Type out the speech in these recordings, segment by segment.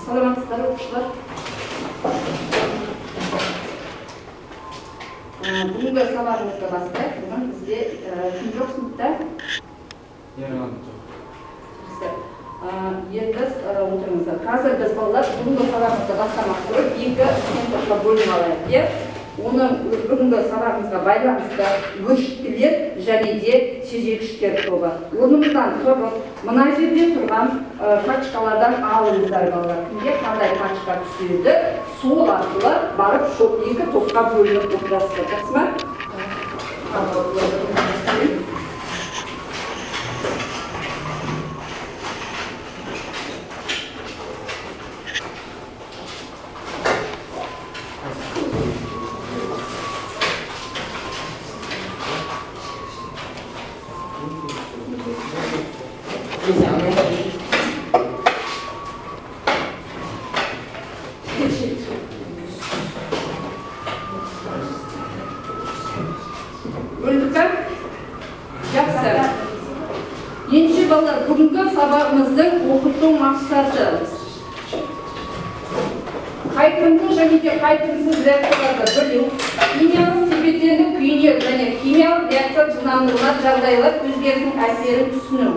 Саламатсыздар оқушылар. Бүгінгі сабағымызды бастайық. Бүгін бізде кім жоқ сыныпта? Ерлан жоқ. Енді отырыңыздар. Қазір біз балалар бүгінгі сабағымызды бастамақ тұрып, екі топқа бөлім алайық. Оның бүгінгі сабағымызға байланысты өршіттілер және де тежегіштер тобы. Орнымыздан тұрып, мына жерде тұрған пачкалардан алыңыздар балалар. Кімге қандай пачка түседі, сол арқылы барып екі топқа бөлініп отырасыздар. Жақсы ма? Енші балалар, бүгінгі сабағымыздың оқыту мақсаты қайтымды және де қайтымсыз реакцияларды білу, химиялық себептердің күйіне және химиялық реакция жылдамдығына жағдайлар өзгерісінің әсерін түсіну,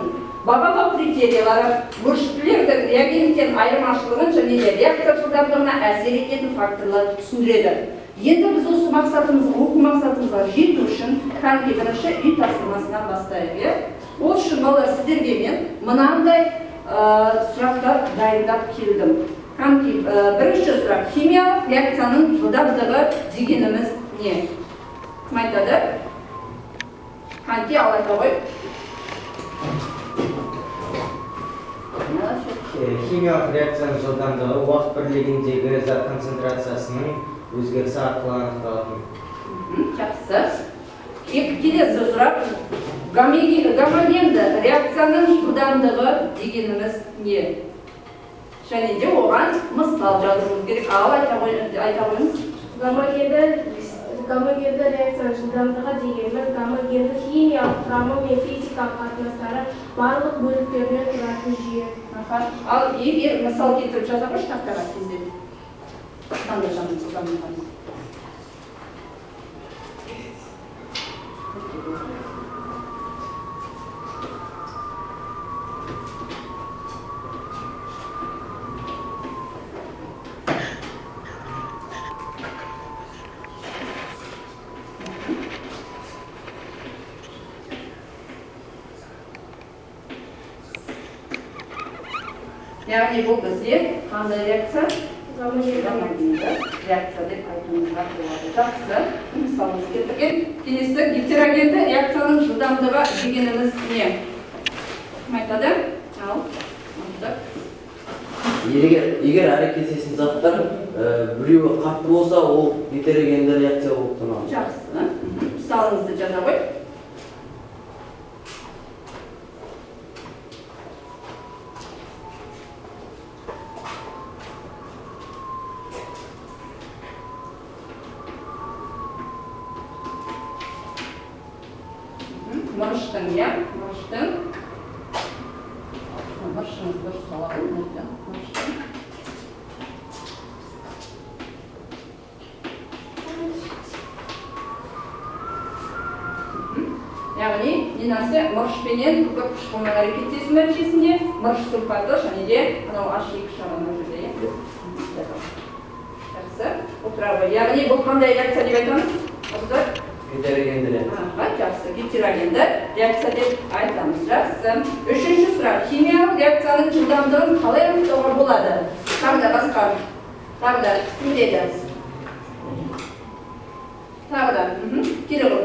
бағалау критериялары, өршітілердің реагенттен айырмашылығын және де реакция жылдамдығына әсер ететін факторларды түсіндіреді. Енді біз осы оқу мақсатымызға жету үшін кәдімгі бірінші үй тапсырмасынан бастайық. Ол үшін балалар сіздерге мен мынандай сұрақтар дайындап келдім. Бірінші сұрақ, химиялық реакцияның жылдамдығы дегеніміз не? Кім айтады? Қанти ал айта ғой. Химиялық реакцияның жылдамдығы уақыт бірлігіндегі зат концентрациясының өзгерісі арқылы анықталатын. Жақсы. Келесі сұрақ, гомогенді реакцияның жылдамдығы дегеніміз не? Және де оған мысал жазуымыз керек. Ал айта қойыңыз. Гомогенді реакцияның жылдамдығы дегеніміз гомогенді химиялық құрамы мен физикалық қатынастары барлық бөліктерінен тұратын жүйе. Ал егер мысал келтіріп жаза қойшы тақтаға кезде. Қандай жанымыз дамыған? Яғни бұл бізде қандай реакция? Гомогенді реакция деп айтуымызға болады. Жақсы, мысалымыз келтірген. Келесі гетерогенді реакцияның жылдамдығы дегеніміз не? Кім айтады? Ал, егер әрекеттесетін заттар біреуі қатты болса, ол гетерогенді реакция болып табылады. Жақсы. Мысалыңызды жаза ғой. Мырыштың, я? Мырыштың. Мырышыңыз дұрыс салады. Мырыштың. Яғни, не нәрсе мырышпенен көп күш қолмен әрекеттесу нәтижесінде мырыш сульфаты және де анау H2 шығарған жерде. Жақсы. Отыра ғой. Яғни, бұл қандай реакция деп айтамыз? Гетерогенді реакция. Жақсы, гетерогенді реакция деп айтамыз. Жақсы. Үшінші сұрақ, химиялық реакцияның жылдамдығын қалай анықтауға болады? Тағы да басқа. Тағы да кім деді? Тағы да. Келе ғой.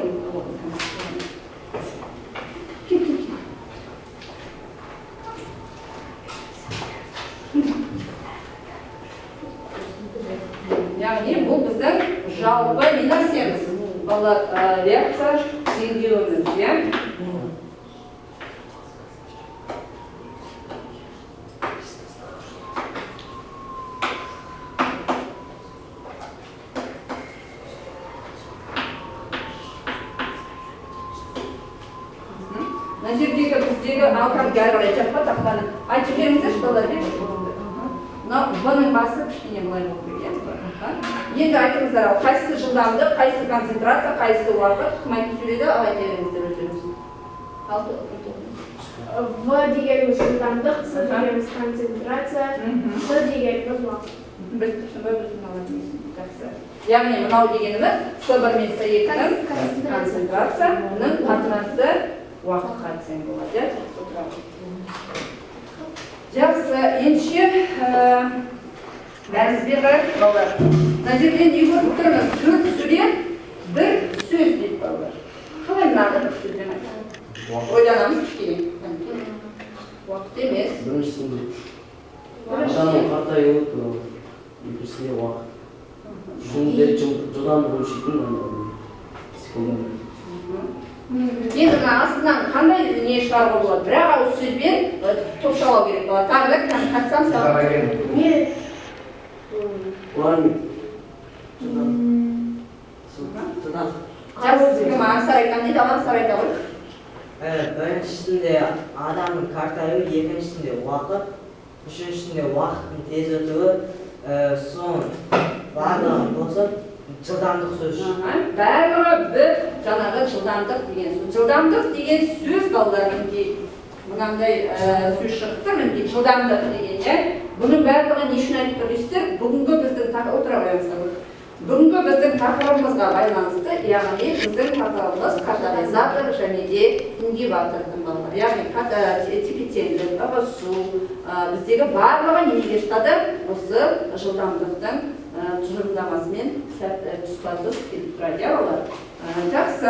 Яғни бұл біздің жалпы не нәрсеміз? Реакция теңдеуіміз, иә? Мына жердегі біздегі алкан гәрі қарай жатпа тақтаны. Айтып беріңіздерші балалар. мына В-ның басы кішкене былай болып кеткен. Енді айтыңыздар, ал қайсысы жылдамдық, қайсысы концентрация, қайсысы уақыт? Кім айтып сөйледі, ал айта беріңіздер өздеріңіз. В дегеніміз жылдамдық, С дегеніміз концентрация, С дегеніміз уақыт. Біліп тұрсың ба, өзің алатын жақсы. Яғни мынау дегеніміз С1 мен С2-ның концентрацияның қатынасы уақытқа тең болады. Жақсы, ендеше бәріңізбен қарап балалар. Мына жерде не көріп тұрмыз? 4 сурет, 1 сөз дейді балалар. Қалай мынаны бір сөзден айтамыз? Ойланамыз кішкене. Уақыт емес. Біріншісінде адамның қартаюы, екіншісінде уақыт. Үшіншісінде жылдамдық өлшейтін секунд. Енді мына астынан қандай не шығаруға болады? Бірақ ауыз сөзбен топшалау керек болады. Тағы да қатсам сабақ. Не? Жақсы, кім аңсар айтам дейді, аңсар айта ғой. Біріншісінде адамның қартаюы, екіншісінде уақыт, үшіншісінде уақыттың тез өтуі, соң барлығын қосып жылдамдық сөз. Барлығы бір жаңағы жылдамдық деген сөз. Жылдамдық деген сөз балалар мынандай сөз шығыпты, жылдамдық деген. Бұның барлығы не үшін айтып тұрсыздар? Бүгінгі біздің Бүгінгі біздің тақырыбымызға байланысты, яғни біздің тақырыбымыз катализатор және де ингибатордың балалар. Яғни тепе-теңдік, ығысу, біздегі барлығы неге жатады? Осы жылдамдықтың тұжырымдамасымен тұспа-тұс келіп тұрады, балалар. Жақсы.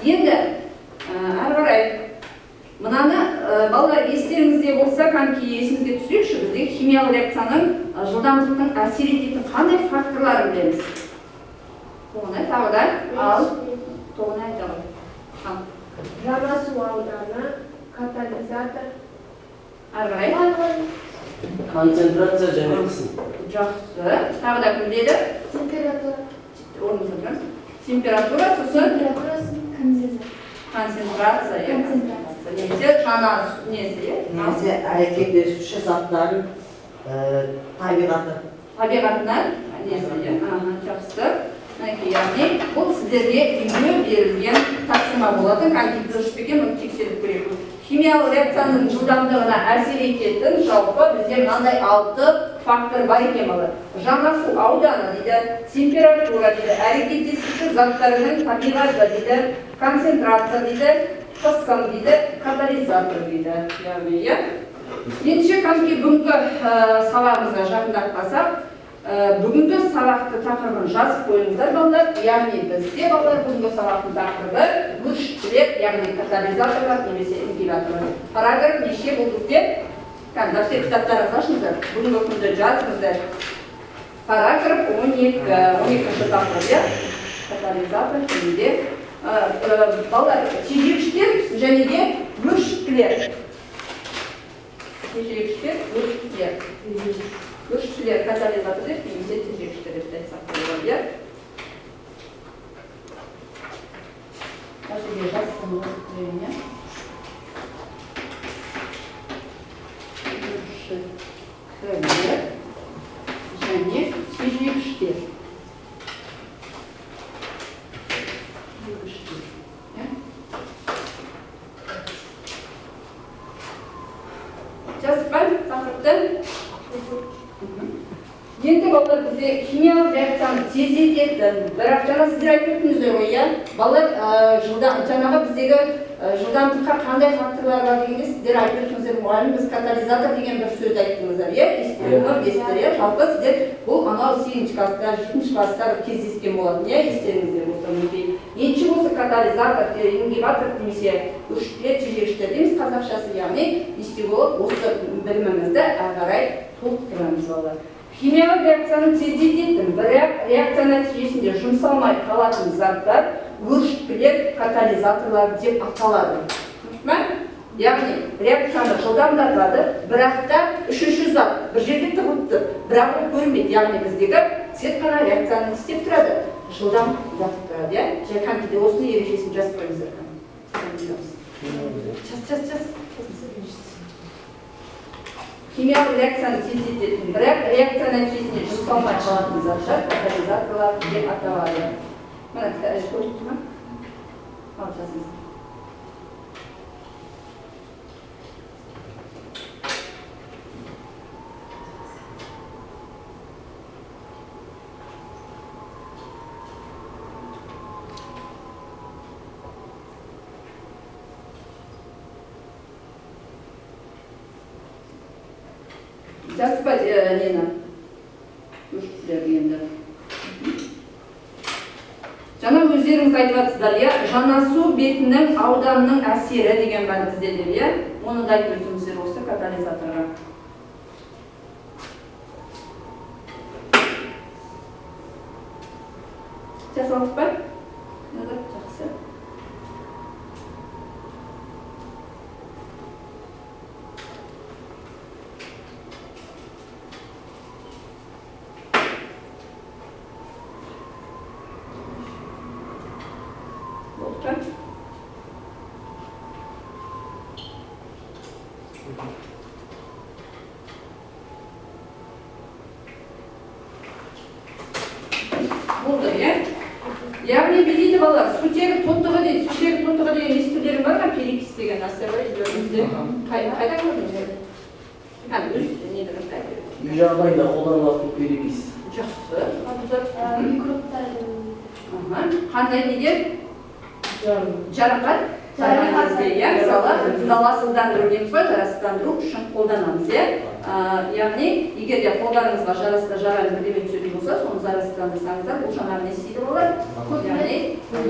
Енді әрі қарай мынаны балалар естеріңізде болса, қанки есіңізге түсірейікші, біздегі химиялық реакцияның жылдамдықтың әсер ететін қандай факторларын білеміз? Тоғын айт, тағы да, ал, тоғын айт, ал. Жанасу ауданы, катализатор. Әрі қарай? Концентрация және қысым. Жақсы. Тағы да кім деді? Температура. Орнымызда тұрыңыз. Температура, сосын? Концентрация. Немесе жанасу несі? Немесе әрекеттесуші заттардың табиғаты. Табиғатынан несі? Жақсы. Яғни бұл сіздерге үйге берілген тапсырма болатын, қанки дұрыс пекен мұны тексеріп көрейік. Химиялық реакцияның жылдамдығына әсер ететін жалпы бізде мынандай 6 фактор бар екен балалар. Жанасу ауданы дейді, температура дейді, әрекеттесуші заттарының табиғаты дейді, концентрация дейді, қысым дейді, катализатор дейді. Ендеше қанки бүгінгі сабағымызға жақындап қалсақ, бүгінгі сабақты тақырыбын жазып қойыңыздар балалар. Яғни бізде балалар бүгінгі сабақтың тақырыбы бөлшектілер, яғни катализаторлар немесе ингибаторлар. Параграф неше болды деп? Дәптер кітаптарыңызды ашыңыздар. Бүгінгі күнді жазыңыздар. Параграф 12-ші тақырып, катализатор және балалар тежегіштер және де бөлшектілер. Тежегіштер, бөлшектілер. Бөлшектілер катализатор деп, немесе тежегіштер деп айтсақ болады. Әжеге жазсам өтірейіне. Бөлшектілер және тежегіштер. Жазып қай тақырыпты? Енді балалар бізде химиялық реакцияны тездететін, бірақ жаңа сіздер айтып өттіңіздер ғой, иә? Балалар жаңағы біздегі жылдамдыққа қандай факторлар бар дегенде сіздер айтып өттіңіздер, мұғалім біз катализатор деген бір сөз айттыңыздар, иә? Естеріңіздер, жалпы сіздер бұл анау 8-ші класстар, 7-ші класстар кездескен болатын, иә? Естеріңіздер болса мүмкін. Енші болса катализатор, ингибатор немесе бөлшектілер, тежегіштер дейміз қазақшасы, яғни есте болып осы білімімізді әрі қарай толықтырамыз балалар. Химиялық реакцияны тездететін, бірақ реакция нәтижесінде жұмсалмай қалатын заттар бөлшектілер, катализаторлар деп аталады. Яғни реакцияны жылдамдатады, бірақ та үшінші зат бір жерде тұрып тұр, бірақ ол көрінбейді. Яғни біздегі тек қана реакцияны істеп тұрады, жылдамдатып тұрады. Қанкеде осыны ережесін жазып қойыңыздар. Жаз. химиялық реакцияны тездететін, бірақ реакция нәтижесінде жасалмай қалатын заттар катализаторлар деп аталады. Мына кітапты көрдіңіз ме? Алып жазыңыз. Жазып нені? Көрсетілер енді. Жаңа өздеріңіз айтып жатсыздар, иә, жанасу бетінің ауданының әсері деген бар бізде деп, иә? Оны да айтып өтіңіздер осы катализаторға. Жасалдық па? Жақсы. Болды, иә? Яғни білейді балар, сутегі тотығы дейді, сутегі тотығы деген естулерің бар ма? Перекис деген нәрсе бар, үйлеріңізде. Қайда көрдіңіздер? Өз недіңіз қайда? Үй жағдайында қолданылатын перекис. Жақсы. Микробтардың Қандай неден? Жарақат? Мысалы, заласыздандыру дейміз ғой, жарасыздандыру үшін қолданамыз, иә? Яғни, егер де қолдарыңызға жарасында жаралы бірдеме түсетін болса, соны зарасыздандырсаңыздар, бұл жаңағы не істейді болар?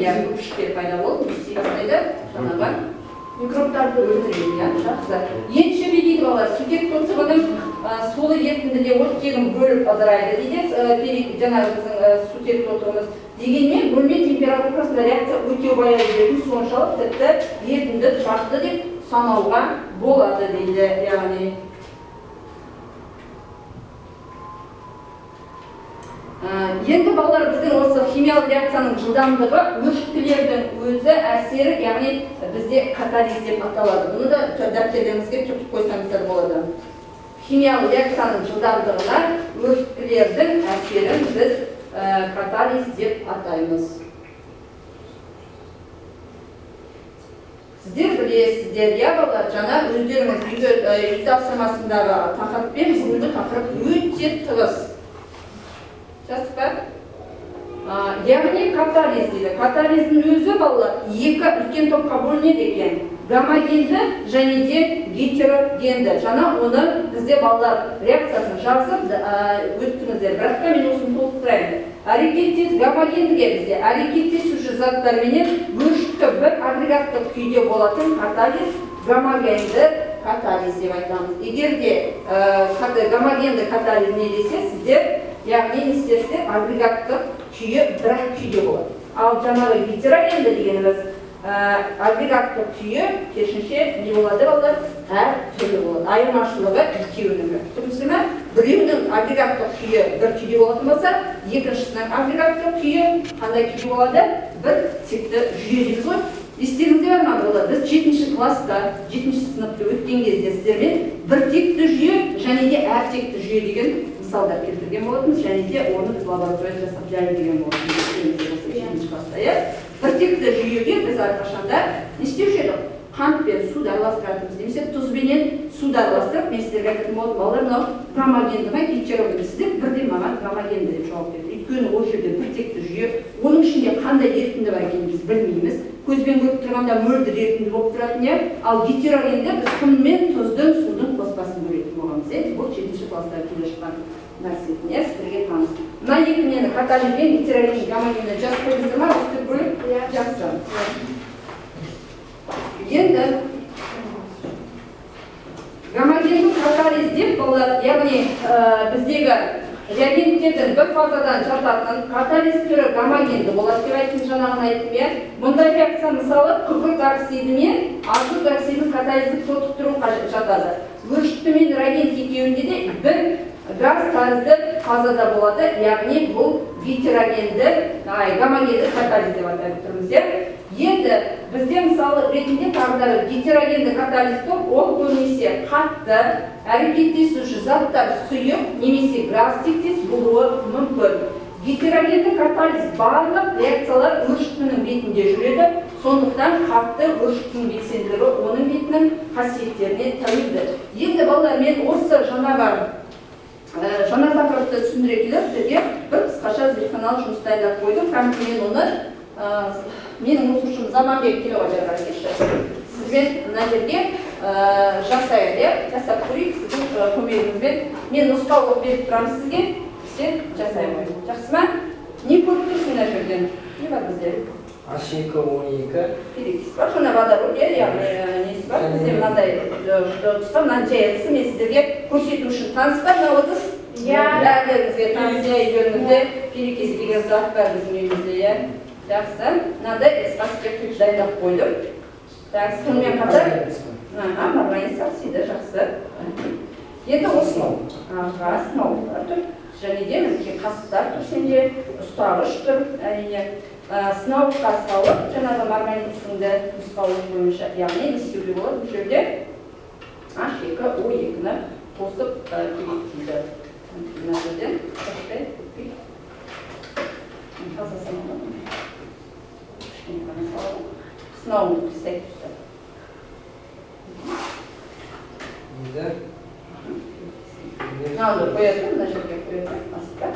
Яғни, күштер пайда болып, не істей бастайды? Жаңағы микробтарды өлтіреді, жақсы. Енші дейді балар, сутек тотығының солы ертіндіде оттегін бөліп ыдырайды дейді, жаңағы біздің сутек тотығымыз. Дегенмен, бөлме температурасында реакция өте баяу жүретін соншалық тіпті ертінді тұрақты деп санауға болады дейді, яғни. Енді балалар біздің осы химиялық реакцияның жылдамдығы өршіткілердің өзі әсері, яғни бізде катализ деп аталады. Бұны да дәптеріңізге түртіп қойсаңыздар болады. Химиялық реакцияның жылдамдығына өршіткілердің әсерін біз катализ деп атаймыз. Сіздер білесіздер, иә балалар, жаңа өздеріңіз үй тапсырмасындағы тақырыппен бүгінгі тақырып өте тығыз. Жазып па? Яғни катализ дейді. Катализдің өзі балалар екі үлкен топқа бөлінеді екен. Гомогенді және де гетерогенді. Жаңа оны бізде балалар реакциясын жазып өттіңіздер. Бірақ та мен осыны толықтырайын. Әрекеттес гомогендіге бізде әрекеттесуші заттарменен бөлшікті бір агрегаттық күйде болатын катализ гомогенді катализ деп айтамыз. Егер де гомогенді катализ не десе, сіздер яғни не істерсіздер агрегаттық күйі бір күйде болады. Ал жаңағы гетерогенді дегеніміз агрегаттық күйі керісінше не болады балалар? Әр түрлі болады. Айырмашылығы екеуінің. Түсінесіздер ме? Біреуінің агрегаттық күйі бір күйде болатын болса, екіншісінің агрегаттық күйі қандай күйде болады? Бір текті жүйе дейді ғой. Естеріңізде бар ма балалар? Біз 7-ші класста, 7-ші сыныпта өткен кезде сіздермен бір текті жүйе және де әр текті жүйе деген мысалдар келтірген болатынбыз, және де оны біз лабораторияда жасап дәлелдеген болатынбыз. 7-ші класста, бір текті жүйеге біз әрқашанда не істеуші едік? Қант пен суды араластыратынбыз, немесе тұзбенен суды араластырып, мен сіздерге айтатын болатын, балалар мынау гомогенді ме, гетерогенді? Сіздер бірден маған гомогенді деп жауап берді. Өйткені ол жерде бір текті жүйе, оның ішінде қандай ерітінді бар екенін біз білмейміз. Көзбен көріп тұрғанда мөлдір ерітінді болып тұратын, ал гетерогенде біз құм мен тұздың, судың қоспасын бөлетін боламыз. Бұл 7-ші класста келе шыққан нәрсе, сіздерге таныс. Мына екі нені катализбен, гетерогенді, гомогенді жазып қойдыңыздар ма? Осы бөліп жақсы. Енді гомогенді катализ деп балалар, яғни біздегі реагенттердің бір фазадан жататын катализ түрі гомогенді болады деп айттым, жаңағын айттым. Мұндай реакция мысалы күкірт оксиді мен азот оксидінің катализдік тотықтыру жатады. Өршітті мен реагент екеуінде де бір газ тәрізді фазада болады, яғни бұл гетерогенді, гомогенді катализ деп атап тұрмыз. Енді бізде мысалы ретінде тағдары гетерогенді катализ топ, ол көбінесе қатты, әрекеттесуші заттар сұйық немесе газ тектес болуы мүмкін. Гетерогенді катализ барлық реакциялар өршітінің бетінде жүреді, сондықтан қатты өршітінің белсенділігі оның бетінің қасиеттеріне тәуелді. Енді балалар, мен осы жаңа тақырыпты түсіндіре келіп, сіздерге бір қысқаша зертханалық жұмыс дайындап қойдым. Кәдімгі мен оны менің оқушым Заманбек Телеуажарға келші. Сізбен мына жерге жасап көрейік, сіздің көмегіңізбен. Мен нұсқаулық беріп тұрамын сізге, сен жасай қой. Жақсы ма? Не көріп тұрсың мына жерден? Не бар бізде? H2O2 перекис бар, жаңа водород, яғни несі бар. Бізде мынандай тұста, мынаны жайылысы мен сіздерге көрсету үшін таныс бар, мына отыз? Бәріңізге таныс, үйлеріңізде перекис деген зат бар біздің үйімізде. Жақсы, мынандай экспаспектив дайындап қойдым. Жақсы, сонымен қатар марганец саксиді, жақсы. Енді осы сынаулар тұр, және де мінекей қасықтар тұр сенде, ұстағыш тұр, әрине. Сынауға салып, жаңағы марганеціңді нұсқаулық бойынша, яғни не істеуге болады, бұл жерде H2O2-ні қосып көбейтілді. Мына жерден қостай көпей. Таза саналады. Кішкене ғана салып, сынауын қыстай түсті. Мынауды қояды, мына жерге қояды, астыда.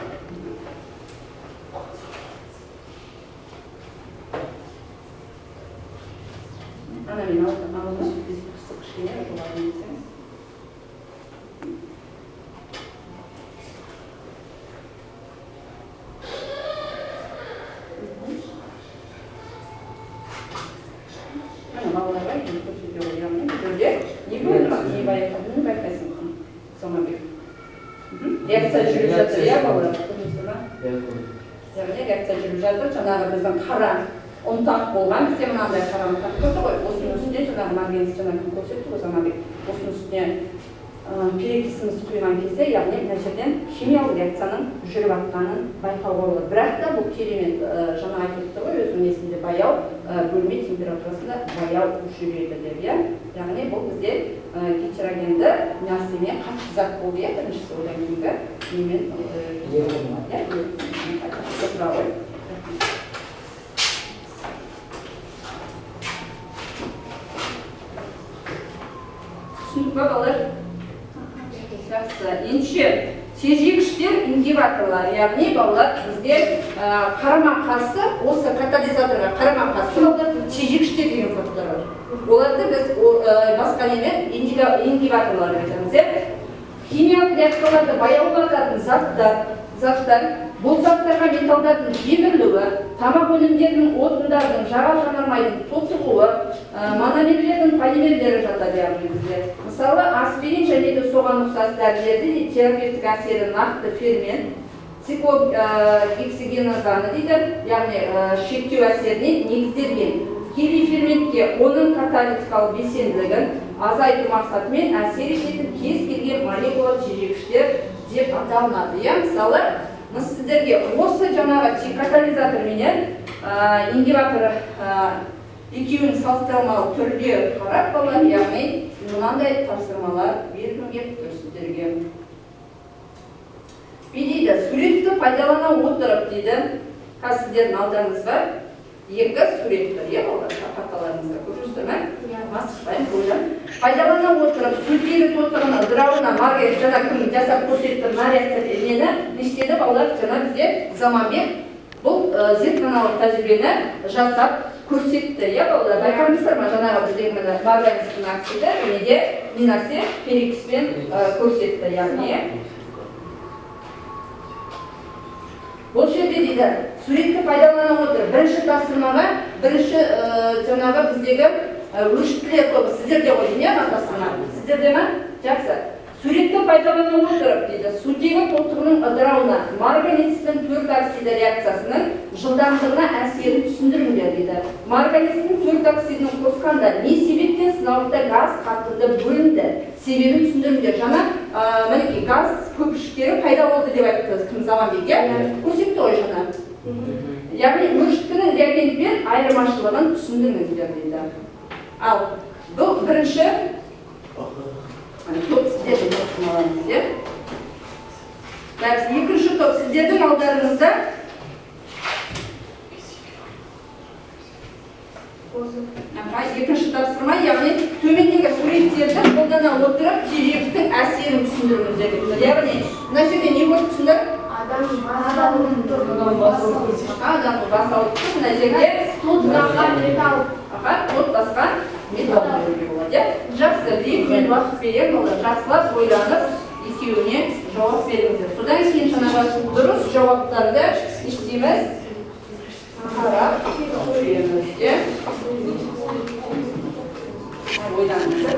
Ана мен алғаш бізді қысық кішкене жоғары етсеңіз. Ана балаларға енді көрсете қоямын. Бірде не бөлім, не байқадың, байқайсың. Заманбек. Реакция жүріп жатыр, иә балалар? Көрдіңіздер ма? Яғни реакция жүріп жатыр, жаңағы біздің қара ұнтақ болған, бізде мынандай қара ұнтақ көрді ғой, осының үстіне жаңағы марганец жаңағы көрсетті ғой Заманбек, осының үстіне перекисіміз құйған кезде, яғни мына жерден химиялық реакцияның жүріп жатқанын байқауға болады. Бірақ та бұл керемет жаңа айтылды ғой, өзінің несінде баяу, бөлме температурасында баяу жүреді деп, иә. Яғни бұл бізде гетерогенді мясымен қатты зат болды, иә, біріншісі одан кейінгі немен түсініп ба балалар? Жақсы. Ендеше тежегіштер ингибаторлар, яғни балалар бізде қарама-қарсы, осы катализаторға қарама-қарсы тежегіштер деген заттар бар. Оларды біз басқа немен ингибаторлар айтамыз. Химиялық реакцияларды баяулататын заттар, бұл заттарға металдардың жіберілуі, тамақ өнімдерінің отындардың, жаға жанармайдың тотығуы, мономерлердің полимерлері жатады яғни бізде. Мысалы, аспирин және де соған ұқсас дәрілерде терапевтік әсері нақты фермент, циклогексигеназаны дейді, яғни шектеу әсеріне негізделген. Кейбір ферментке оның каталитикалық белсенділігін азайту мақсатымен әсер ететін кез келген молекула тежегіштер деп аталынады. Мысалы, сіздерге осы жаңағы катализатор менен ингибатор екеуін салыстырмалы түрде қарап балалар, яғни мынандай тапсырмалар бергім келіп тұр сіздерге. Дейді, суретті пайдалана отырып дейді, сіздердің алдарыңызға екі сурет тұр, иә балалар, қарталарыңызға көрсіздер ме? Масықпайын қойдан. Пайдалана отырып, сутегі тотығына, ыдырауына, марганец жаңа кім жасап көрсетті мына реакция нені нештеді балалар, жаңа бізде Заманбек бұл зертханалық тәжірибені жасап көрсетті, иә балалар? Байқамыздар ма жаңағы біздегі марганецтің аксиді, неде не нәрсе перекиспен көрсетті, яғни. Бұл жерде дейді, суретті пайдалана отырып, бірінші тапсырмаға, бірінші жаңағы біздегі өршіттілер көбі, сіздерде ғой, не ана тапсырма? Сіздерде ма? Жақсы. Суретті пайдалана отырып, дейді, сутегі тотығының ыдырауына, марганецтің төрт оксиді реакциясының жылдамдығына әсерін түсіндіріңдер, дейді. Марганецтің төрт оксидінің қосқанда не себептен сынауықта газ қатынды бөлінді? Себебін түсіндіріңдер. Жаңа мінекей газ көпіршіктері заманбек, иә? Көрсетті ғой жаңа. Яғни мұршыт пен реагентпен айырмашылығын түсіндіңіздер дейді. Ал бұл бірінші топ сіздердің тапсырмаларыңыз, иә? Екінші топ сіздердің алдарыңызда екінші тапсырма, яғни төмендегі суреттерді қолдана отырып тежегіштің әсерін түсіндіріңіздер деп. Яғни мына жерде не болып түсіндір? Адамның басы алып тұр, мына жерде тот басқан металл беруге болады. Жақсы, мен уақыт беремін, олар жақсылап ойланып, екеуіне жауап беріңіздер. Содан кейін жаңағы дұрыс жауаптарды естиміз, қарап көреміз. Ойланыңыздар.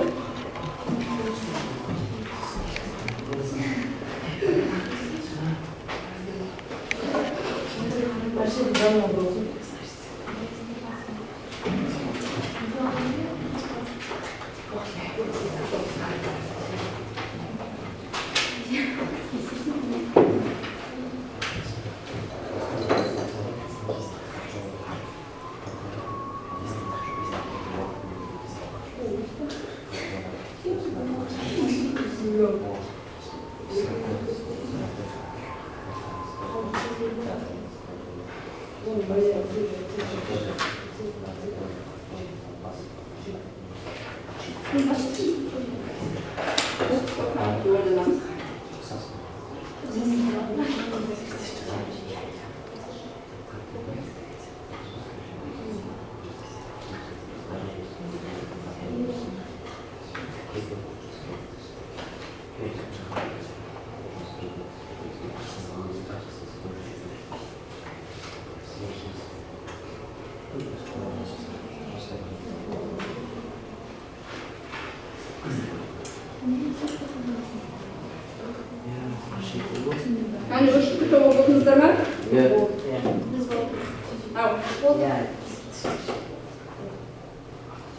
Hani hoş bir tavuk oldunuzlar mı? Evet.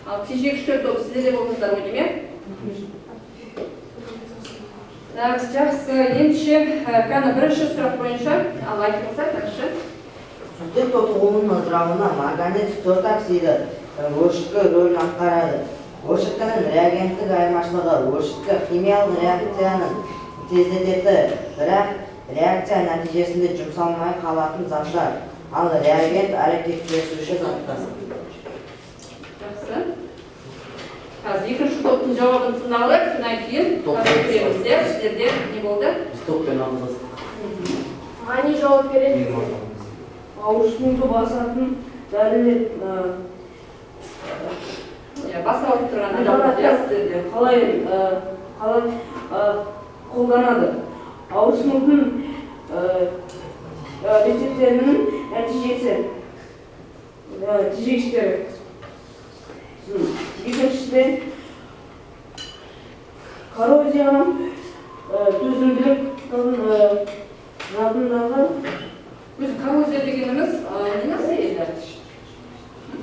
Al, tecek üç dört size de oldunuzlar mı değil mi? Жақсы, ендеше, қана бірінші сұрақ бойынша, ал айтыңыздар, бірінші. Сутек тотығуының ыдырауына марганец төрт оксиді өршіткі рөлін атқарады. Өршіткінің реагенттік айырмашылығы өршіткі химиялық реакцияның тездетеді, бірақ реакция нәтижесінде жұмсалмай қалатын заттар, ал реагент әрекеттесуші заттар. Жақсы. Қазір екінші топтың жауабын тыңдалар, содан кейін көреміздер, сіздерде не болды? Біз топпен алғыз. Ғани жауап береді. Ауырсынуды басатын дәрілер Бас алып тұрған адамдар сіздерде. қалай қолданады? Ауырсынудың рецептерінің нәтижесі тежегіштері. Екіншіден коррозияға төзімділік жадындағы Өзі коррозия дегеніміз не нәрсе еді?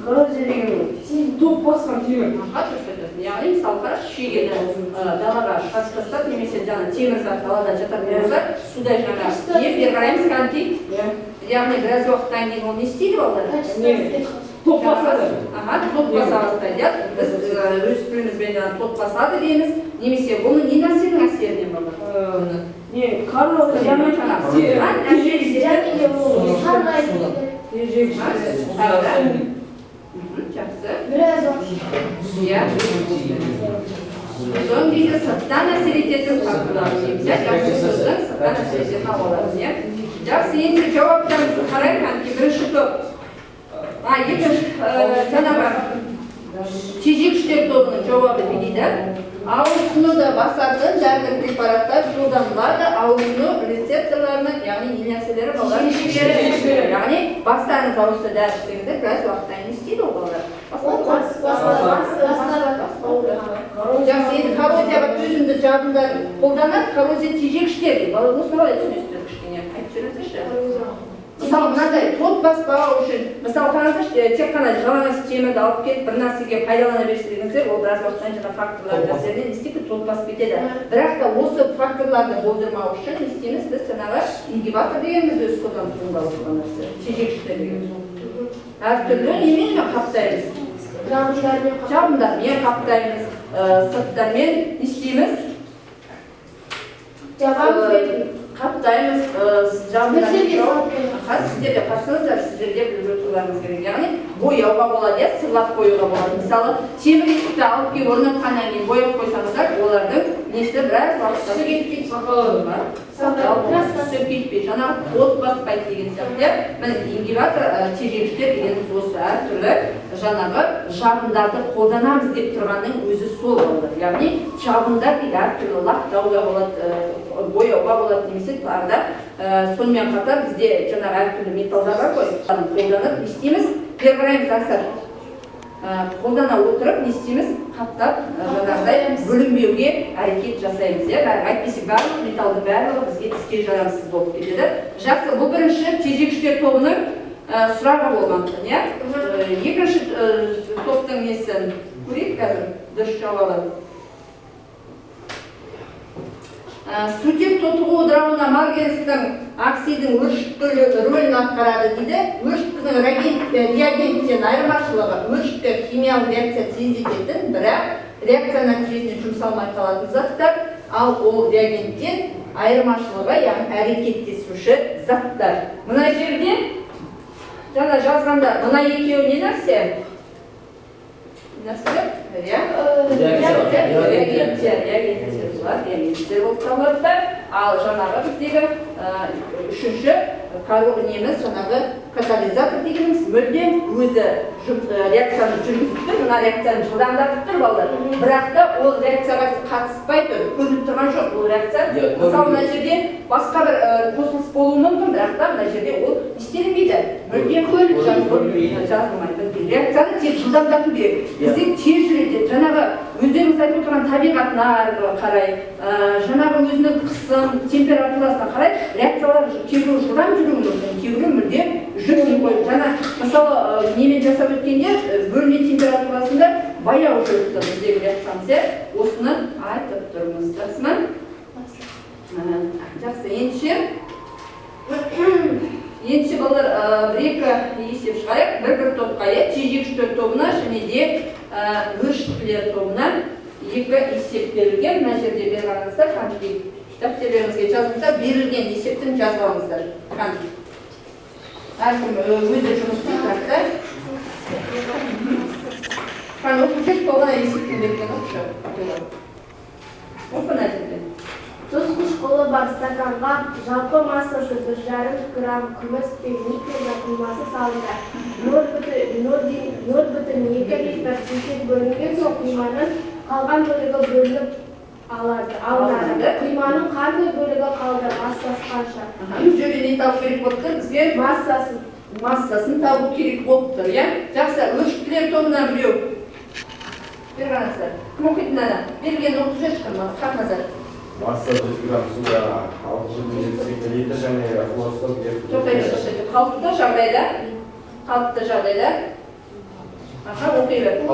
коррозия дегеніміз топ басқан темір. Яғни мысалы қараш, шегені далаға шығарып тастап, немесе темір зат далада жататын болса, суда жаңа бері қараймыз контейк. Яғни біраз уақыттан кейін ол не істейді балдар? Топ басады. Топ баса бастайды. Біз өз тілімізбен топ басады дейміз, немесе бұны не нәрсенің әсерінен балдар? Коррозияның Жақсы. Біраз Иә. Соң дейді сырттан әсер ететін факторлар дейміз. Жақсы сөздің сырттан әсер ететін ауаларыз. Жақсы, енді жауаптарымызды қарайық. Бірінші топ. Екінші жаңағы тежегіштер тобының жауабы не дейді? Ауырсынуды басатын дәрілік препараттар қолданылады. Ауырсыну рецепторларының, яғни не нәрселері балалар? Яғни бастарыңыз ауырса дәрі ішсеңіздер, біраз уақыттан не істейді ол балалар? Жақсы, енді коррозияға төзімді жабындар қолданады, коррозия тежегіштер дейді. Балалар осыны қалай түсінесіздер кішкене? Айтып жөнесізші? Мысалы, мынандай тот баспау үшін, мысалы, қараңызшы, тек қана жалаңаш темірді алып кетіп, бір нәрсеге пайдалана берсеңіздер, ол біраз уақыттан жаңа факторлар әсерінен не істейді, тот басып кетеді. Бірақ та осы факторларды болдырмау үшін не істейміз, біз жаңағы ингибатор дегеніміз өзі содан туындап отырған нәрсе, тежегіштер дегеніміз. Әртүрлі немен қаптаймыз? Жабындармен қаптаймыз, сырттармен не істейміз? Қаптаймыз, жабындармен сіздерде қарсыңыздар, сіздерде біліп отыруларыңыз керек. Яғни бояуға болады, сырлап қоюға болады. Мысалы, темір есікті алып келіп орнатқаннан кейін бояп қойсаңыздар, олардың несі біраз уақытта түсіп кетпей, жаңағы от баспайды деген сияқты. Міне ингибатор тежегіштер дегеніміз осы әртүрлі жаңағы жабындарды қолданамыз деп тұрғанның өзі сол болды. Яғни жабындар дейді әртүрлі лақтауға болады, бояуға болады немесе тағы сонымен қатар бізде жаңағы әртүрлі металдар бар ғой, қолданып не істейміз? Перғараймыз ақсар. Қолдана отырып не істейміз? Қаптап жаңағыдай бөлінбеуге әрекет жасаймыз. Әйтпесе барлық металдың барлығы бізге тіске жарамсыз болып кетеді. Жақсы, бұл бірінші тежегіштер тобының сұрағы болған. Екінші топтың несін көрейік қазір, дұрыс жауабы. Сутек тотығу ыдырауына марганецтің оксидінің өршіткірлі рөлін атқарады дейді. Өршіткінің реагенттен айырмашылығы өршіткі химиялық реакция тездететін, бірақ реакция нәтижесіне жұмсалмай қалатын заттар, ал ол реагенттен айырмашылығы, яғни әрекеттесуші заттар. Мына жерде жаңа жазғанда мына екеуі не нәрсе? Нәрселер? Реагенттер болып табылады. Ал жаңағы біздегі үшінші неміз жаңағы катализатор дегеніміз мүлдем өзі реакцияны жүргізіп тұр, мына реакцияны жылдамдатып тұр балалар. Бірақ та ол реакцияға қатыспай тұр, көрініп тұрған жоқ бұл реакция. Мысалы, мына жерде басқа бір қосылыс болуы мүмкін, бірақ та мына жерде ол істелінбейді. Мүлдем жазылмайды. Реакцияны тек жылдамдату керек. Бізде тез жүреді. Жаңағы өздеріңіз айтып отырған табиғатына қарай, жаңағы өзінің қысым, температурасына қарай реакциялар кейбіреу жылдам жүруі мүмкін, кейбіреу мүлдем жүрмей қойып. Жаңа мысалы немен жасап өткенде бөлме температурасында баяу жүріп тұр біздегі реакциямыз. Осыны айтып тұрмыз. Жақсы ма? Жақсы. Ендеше балалар бір-екі есеп шығарайық. Бір топқа тежегіштер тобына және де өршіткілер тобына екі есеп берілген. Мына жерде берілгеніңіздер қаншық дәптерлеріңізге жазыңыздар, берілген есептін жазғаныңыздар. Әркім өзі жұмыс істейді. Оқып тобына есептен берген оқшы. Оқы нәтижеде. Тұз қышқылы бар стаканға жалпы массасы 1,5 грамм күміс пен никель құймасы салынды. 0,2 литр сутек бөлінген соң құйманың қалған бөлігі бөлініп алынады. Құйманың қандай бөлігі қалды? Массасы қанша? Бұл жерде не табу керек болып тұр? Бізге массасын табу керек болып тұр. Жақсы, өршіткілер тобына біреу. Берғаныңыздар. Кім оқитын ана? Берілген оқып жүр шықырма, қақ назар. Масса 100 грамм суда 6,7 литр және хлорсток қалыпты жағдайда оқи бер.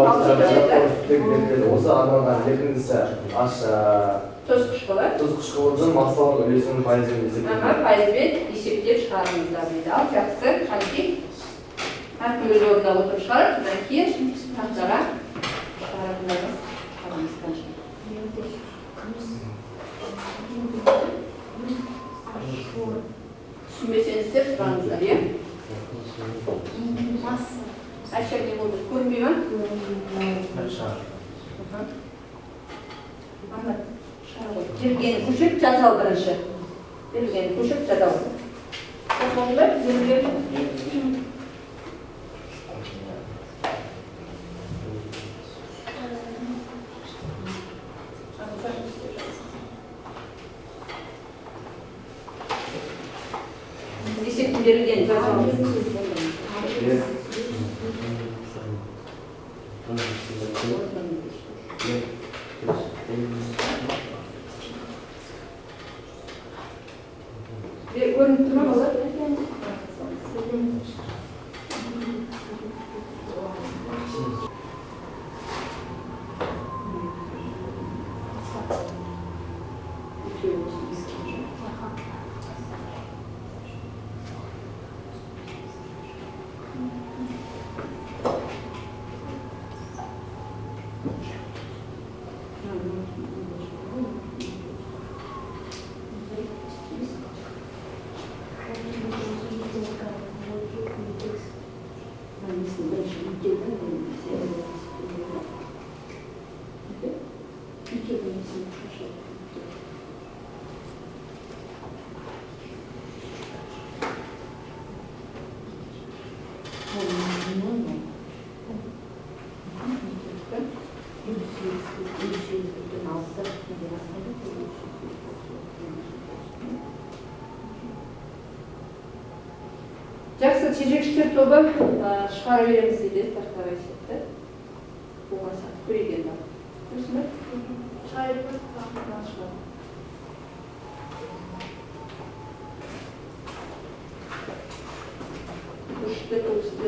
Осы арналған еркіндісі тұз қышқылының массалық үлесінің пайызбен есептейді. Пайызбен есептеп шығарыңыздар дейді. Ал жақсы, қанши? Әркім өз орында отырып шығарып, содан кейін тақтаға шығаратындарыңыз шығарыңыз қанши. Түсінбесеңіздер сұраңыздар, Әшер не болды? Көрінбей ма? Берілгені көшіп жазал бірінші. Берілгені көшіп жазал. Қосылыңдар, берілгені. Есептің берілгені жазалымыз. Көрініп тұрма болар? Жақсы, тежегіштер тобы шығара береміз дейді, тақтаға есепті. Болған сәт көреген бар. Көрсін бе? Шығарып бір Шығар. Үшті, көзді,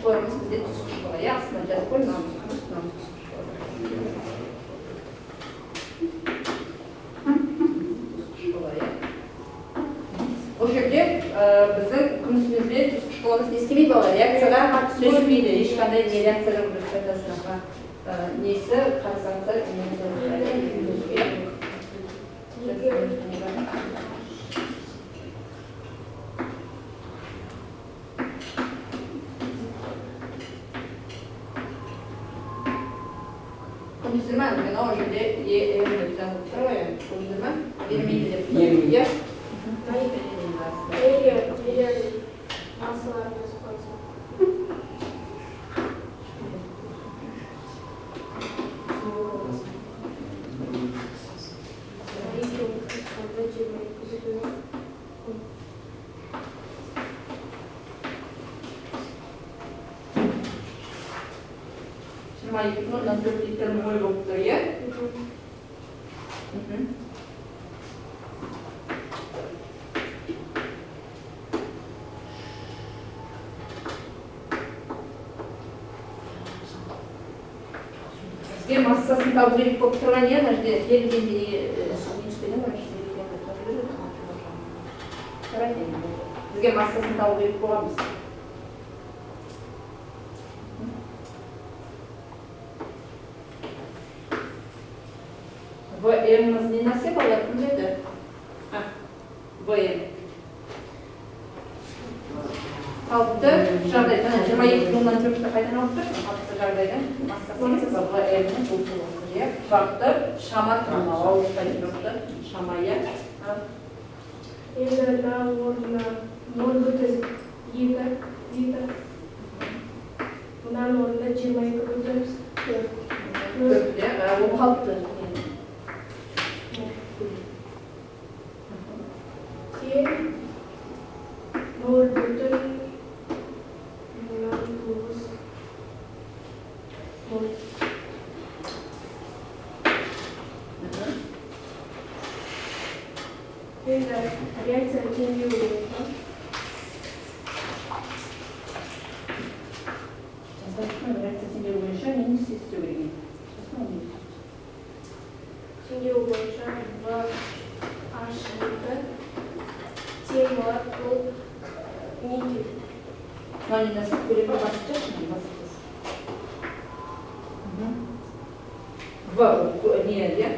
Школа, бізде түскі школа, ясно, жазып қой, намыс школа, Ол жерде біздің күмісімізбен түскі школамыз не істемейді балалар, реакцияға сөйлемейді, ешқандай не реакцияға көрсетесің. Несі қарасаңыздар, Көміздірмен, мен ол жерде ерімді жазып тұр ғой, көміздірмен, ермейді деп. Ермейді. масаларымыз қойса. Жиырма екі бүтін оннан төрт литр моль болып тұр, иә? Бізге массасын табу керек болып тұрған иә, мына жерде берілгенде бізге массасын табу керек болғанбыз. ВМ-іміз не нәрсе балалар кім деді? ВМ. Қалыпты жағдай, жаңа 22,4-ті қайдан алып тұрсың? Қалыпты жағдайдан массасы ВМ-ні бұл тұрақты шама тұрмау, ауыздай тұрақты шама иә. Енді орнына 0,2 литр. Бұдан орнына 22,4. Ол қалыпты. Реакция теңдеу бойынша. не істеу керек? Теңдеу бойынша H2 тең болады, ол никель. Мынаны нәрсе көйлек басып жатшы, басып В не, иә?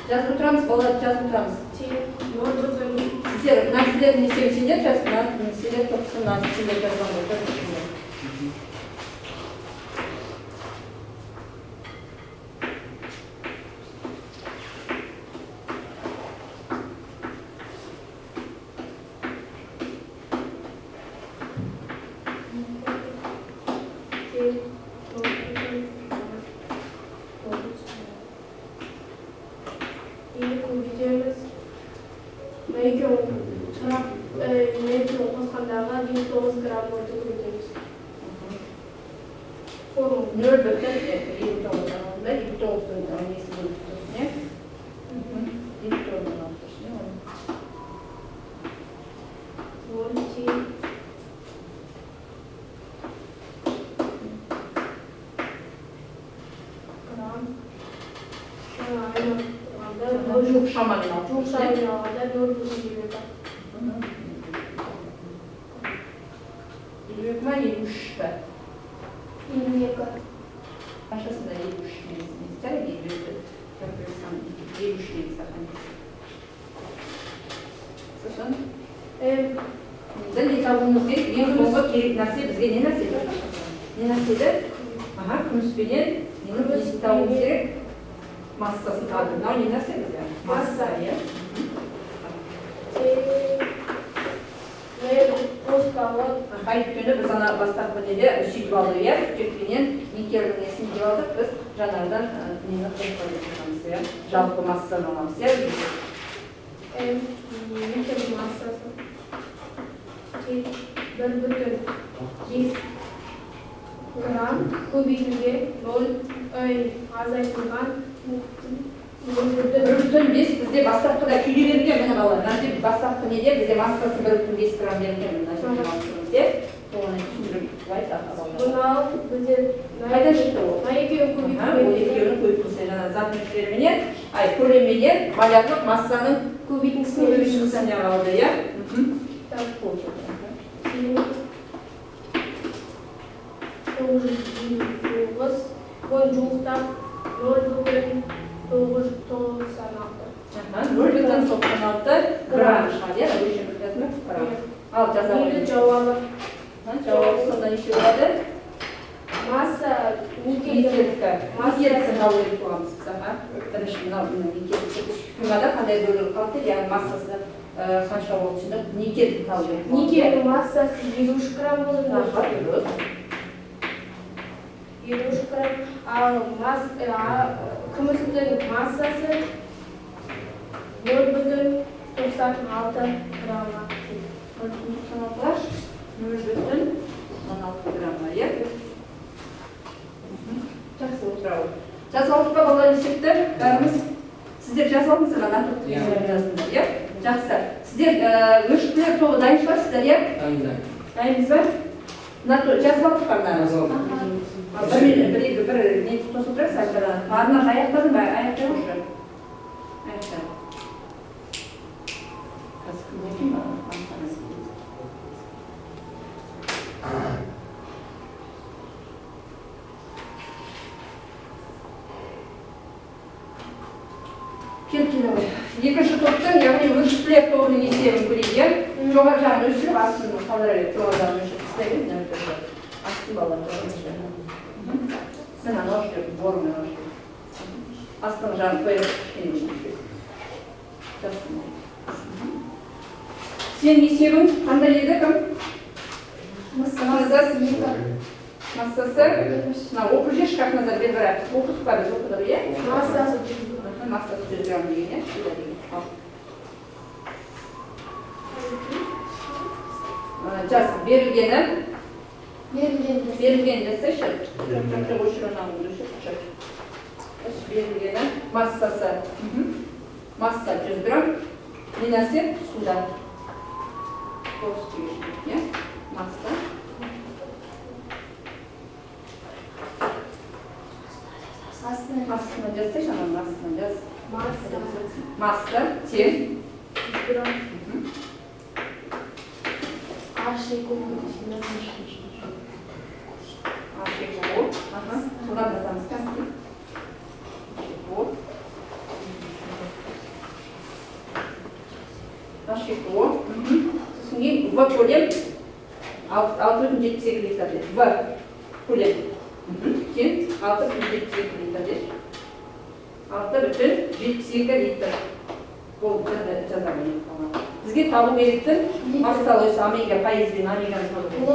Жазып отырамыз, балалар жазып отырамыз. Сіздер, нәрселерді не сендер жазып, нәрселер тоқсын, нәрселер жазған болды. работу көретеміз. Nol bölten 29 anlamında 29'un nesi buluştursun ya? 29'un altısın ya. Volti. Krem. Çok şamanın altı. Çok sayılağında 420'de. Büyükmen 73'te. 22. Başkasında 73 neyse ister ya 73'te. Yapıyorsan 73 neyse hani. Sıçın. Bizden etabımız değil, en sonunda kelip nasip, bizge ne nasip? Ne nasip? Aha, kümüspenen, yeni bir etabımız gerek. Massası kaldı. Ne nasip yani? Massa ya. Ve postalı. Hayır, günü biz ana bastak önede süt balığı yer. Sütünden Niker'in esini aldık. Biz janardan neyini koyduğumuz ya. Jalpı massanı olmamız ya. Nikel massası. Bir bütün 100 gram kubikliğe bol azaytılgan Bütün bizde bastakta da külü verirken bana bağlar. Nanti bastakta ne diye bize massası bir bütün 5 gram verirken nanti massası diye. Sonra düşünürüm. Vay sağ Buna bize Hayda çıktı o. Naike kubik Ha, o ekiyonu koyup sen zaten işlerimine, ay kulemeye, malarlık massanın kubik sınırı sen ne aldı ya? Tamam. Boncuğukta 0,996. 0,96 gram şahane, bu işin müddetini gram. Al cezavı. Neydi cevabı? Cevabı sonunda işi vardı. Masa Никелька. Никелька қалай туамыз саха. Біріншінің алдында никелька. Күмәда қандай бөлігі қалды, яғни массасы қанша болып түсіндік. Никелька қалды. Никель массасы 70 грамм болды. Дұрыс. 70 грамм. Ал күмістің массасы 0,96 граммға. 0,96 грамма, иә? Жақсы отырау. Жазалдық па балар есепті? Бәріміз сіздер жазалдыңыздар ма? Жаздыңыздар, иә? Жақсы. Сіздер өршіктілер тобы дайын шығарсыздар, иә? Дайынбыз ба? Жазалдық па мына? Бір не тосып тұрасыз, барына аяқтадың ба? Аяқтай ұшы. Аяқтай. Қазір кім оқи ма? Екінші топтың, яғни өршіктілер тобының есебін көрейік. Жоғар жағын өшіріп, астын қалдыра беріп, жоғар жағын өшіріп істеген, астын балар жоғын өшіріп. Мен ана өшіріп, борымен өшіріп. Астын жағын қойып, кішкене өшіріп. Сен есебің қандай еді кім? Массасы. Массасы. Оқы жеш, как назар бер бірақ. Оқыдық па біз оқыдық, е? Массасы Массасы 100 грамм деген, жаз берілгені десе берілгені массасы масса 100 грамм ненәрсе суда масса астына жазсайшы анан астына жаз масса тең Ашику. Содан жазамыз Ашику. Сосын кейін В көлем 6,72 литр деді. В көлем. Кейін 6,72 литр деді. 6,72 литр болып жазамын. Бізге табу керектің массалы өсі омега пайызбен омеганы табу керек.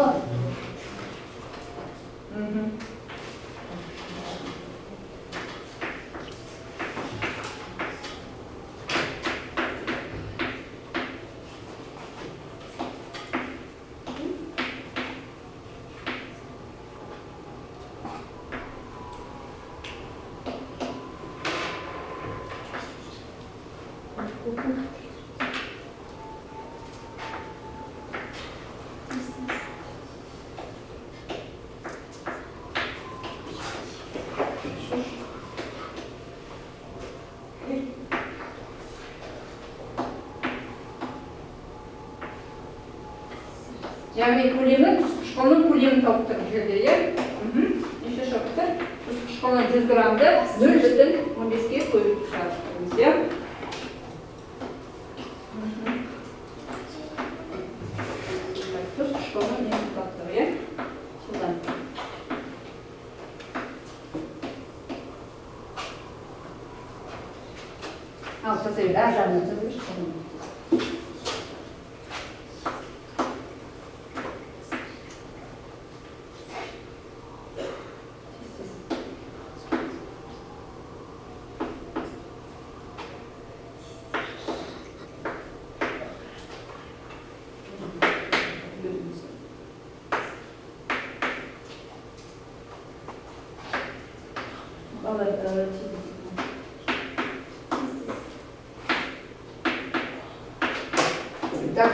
Яғни көлемі түскі школының көлемін тауып тұр жерде, иә? Неше шығып тұр? Түскі школының 100 граммды 0,15-ге көйіп шығарып, иә? Түскі школының нені тауып тұр, иә? Содан. Ал, жасай бер, жағынан жазып школының.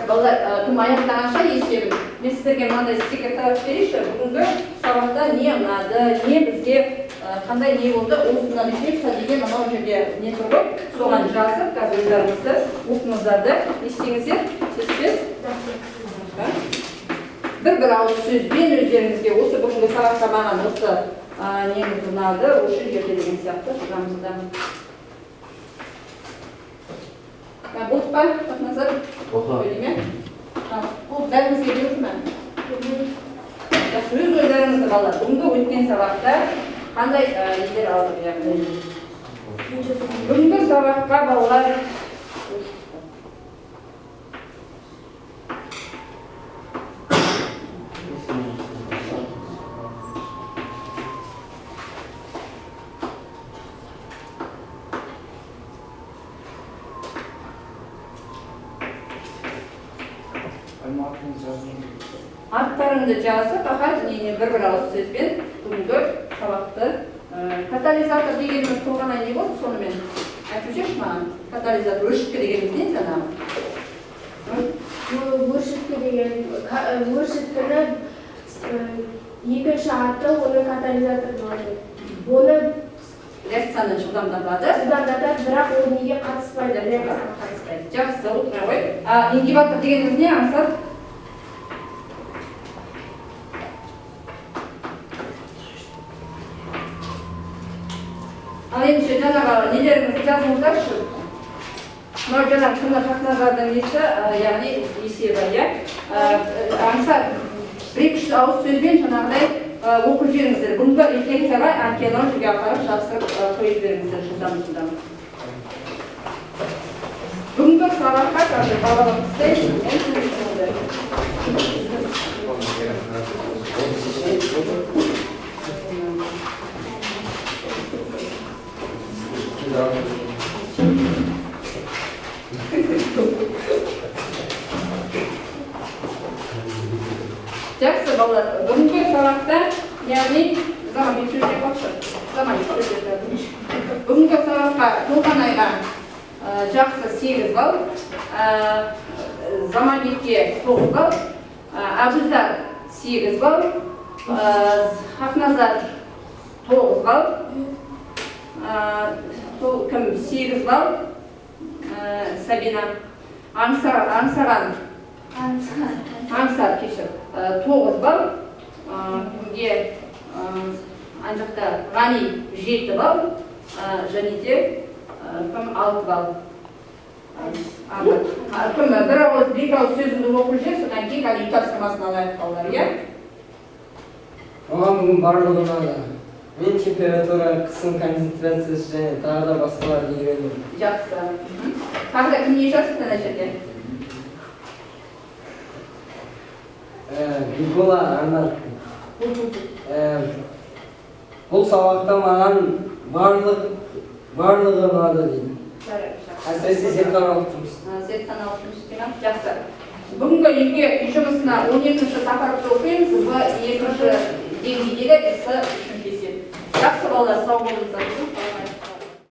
Балалар, кім аяқтағанша есебін. Мен сіздерге мынандай стикер тарап берейінші. Бүгінгі сабақта не ұнады, не бізге қандай не болды, осыдан есепса деген мынау жерде не тұр ғой. Соған жазып, қазір өздеріңізді оқыңыздарды естеңіздер, сеспес. Бір ауыз сөзбен өздеріңізге осы бүгінгі сабақта маған осы неңіз ұнады, осы жерде деген сияқты жазамызда. Болды па? Назар? Ойлайме? Бұл бәрімізге беріп ме? Өз ойларыңызды балалар. Бүгінгі өткен сабақта қандай нелер алдық? Бүгінгі сабаққа балалар аттарыңды жазып, бір ауыз сөзбен бүгінгі сабақты. Катализатор дегеніміз тұрғанай не болды сонымен? Айтып жүрші маған? Катализатор, өршіткі дегеніміз не жаңағы? Өршіткі деген, өршіткіні екінші аты, оны катализатор болады. Оны реакцияны жылдамдатады, бірақ ол неге қатыспайды? Жақсы, отыра ғой. Ингибатор дегеніміз не аңсат? Ал ендеше жаңағы нелеріңізді жазыңыздаршы. Мынау жаңағы шынды хақназардың несі, яғни есебі, иә? Аңсат, бір-екі ауыз сөзбен жаңағыдай оқып жеріңіздер. Бүгінгі рефлексияға археологияға қарап жақсырып қойып беріңіздер жылдам. Бүгінгі сабаққа қазір балалық істейді. Жақсы балалар, бүгінгі сабақта, яғни бүгінгі сабаққа Толғанайға жақсы 8 балл, Заманбекке 9 балл, Абузар 8 балл, Хақназар 9 балл, кім 8 балл, Сабина, Аңсар кешір 9 балл, кімге анжақта Ғани 7 балл, және де кім 6 балл. Кім бір ауыз, бір ауыз сөзіңді оқып жүр, содан кейін үй тапсырмасын алайық балалар, иә? Оған бүгін барлығы ұнады. Мен температура, қысым концентрациясы және тағы да басқаларды үйрендім. Жақсы. Тағы да кім не жазыпты ана жерде? Бекола Арнат. Бұл сабақта маған барлығы ұнады дейді. Әсіресе зертханалық жұмыс. Зертханалық жұмыс деген жақсы. Бүгінгі үй жұмысына 12-ші тақырыпты оқимыз, 2-ші деңгейдегі ісі 3-ші есеп. Жақсы балалар, сау болыңыздар.